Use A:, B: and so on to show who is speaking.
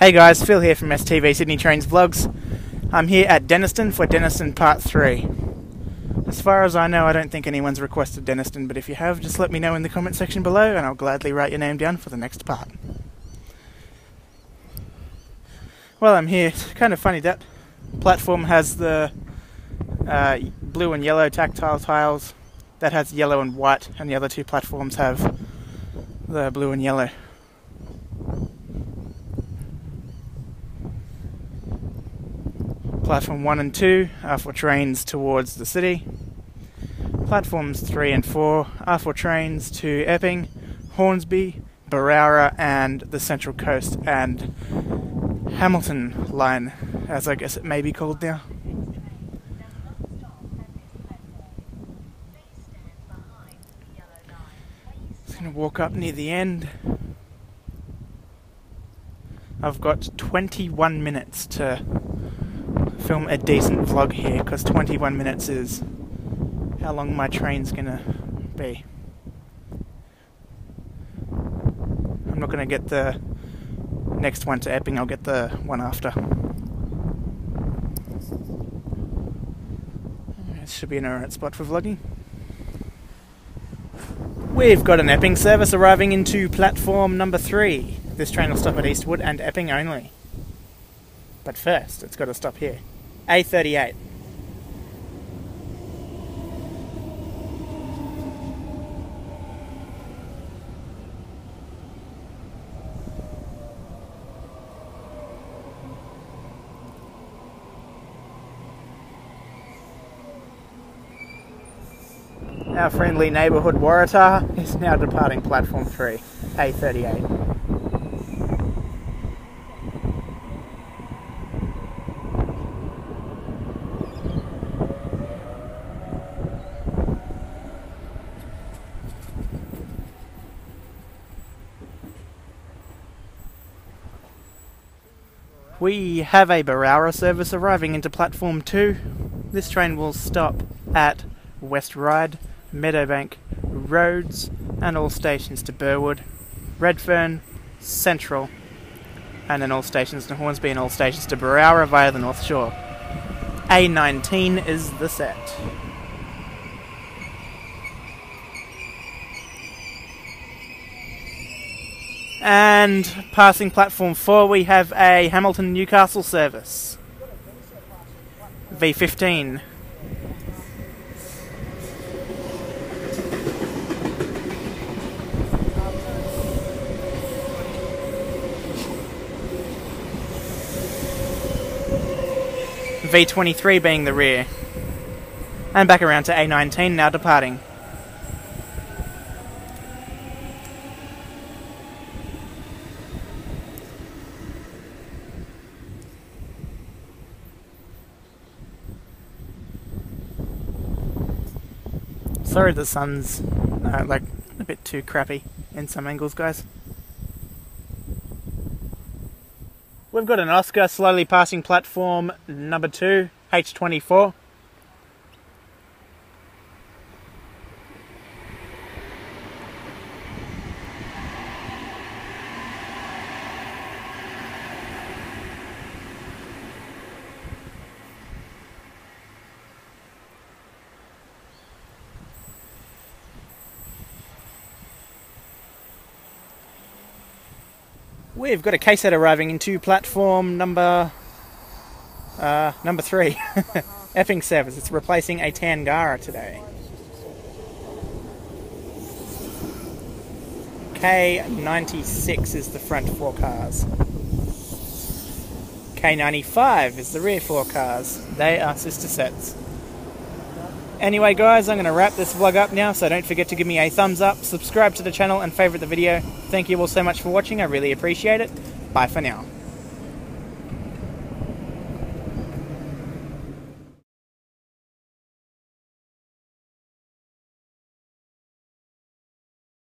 A: Hey guys, Phil here from STV Sydney Trains Vlogs. I'm here at Denistone for Denistone Part 3. As far as I know, I don't think anyone's requested Denistone, but if you have, just let me know in the comment section below and I'll gladly write your name down for the next part. Well, I'm here. It's kind of funny, that platform has the blue and yellow tactile tiles. That has yellow and white, and the other two platforms have the blue and yellow. Platform 1 and 2 are for trains towards the city. Platforms 3 and 4 are for trains to Epping, Hornsby, Berowra and the Central Coast and Hamilton line, as I guess it may be called now. Just going to walk up near the end. I've got 21 minutes to film a decent vlog here, because 21 minutes is how long my train's gonna be. I'm not gonna get the next one to Epping, I'll get the one after. It should be an alright spot for vlogging. We've got an Epping service arriving into platform number 3. This train will stop at Eastwood and Epping only. But first, it's got to stop here. A38. Our friendly neighbourhood Waratah is now departing platform 3, A38. We have a Berowra service arriving into platform 2. This train will stop at West Ryde, Meadowbank, Rhodes and all stations to Burwood, Redfern, Central and then all stations to Hornsby and all stations to Berowra via the North Shore. A19 is the set. And passing platform 4 we have a Hamilton Newcastle service. V15. V23 being the rear. And back around to A19 now departing. Sorry the sun's like a bit too crappy in some angles, guys. We've got an Oscar slowly passing platform number 2, H24. We've got a casehead arriving into platform number 3, Epping service. It's replacing a Tangara today. K96 is the front 4 cars. K95 is the rear 4 cars. They are sister sets. Anyway guys, I'm going to wrap this vlog up now, so don't forget to give me a thumbs up, subscribe to the channel and favourite the video. Thank you all so much for watching, I really appreciate it. Bye for now.